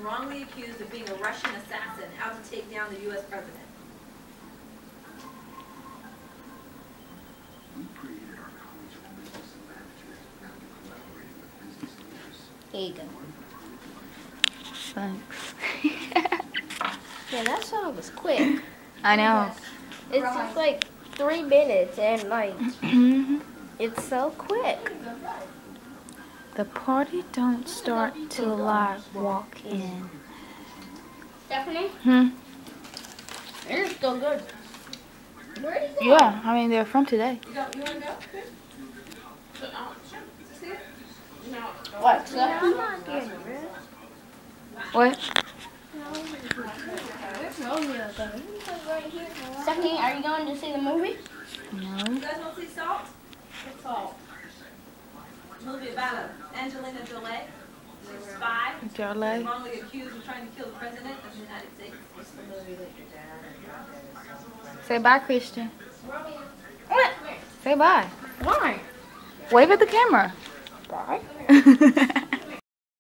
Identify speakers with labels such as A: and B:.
A: wrongly accused of being a Russian assassin out to take down the U.S. president.
B: Here you go.
C: Thanks.
B: Yeah, that song was quick.
C: I know.
B: It's just like 3 minutes and like it's so quick.
C: The party don't start till I walk in.
B: Stephanie? They're still good.
C: Yeah, I mean they're from today.
A: You want to go?
B: What?
C: What?
B: Stephanie, are you going to see the movie?
C: No.
A: You guys want to see Salt? What's Salt? Movie about Angelina Jolie, the spy,
C: Jolie.
A: wrongly accused of trying to kill the president of the United States.
C: Say bye, Christian. Say bye.
B: Why?
C: Wave at the camera.
B: Bye.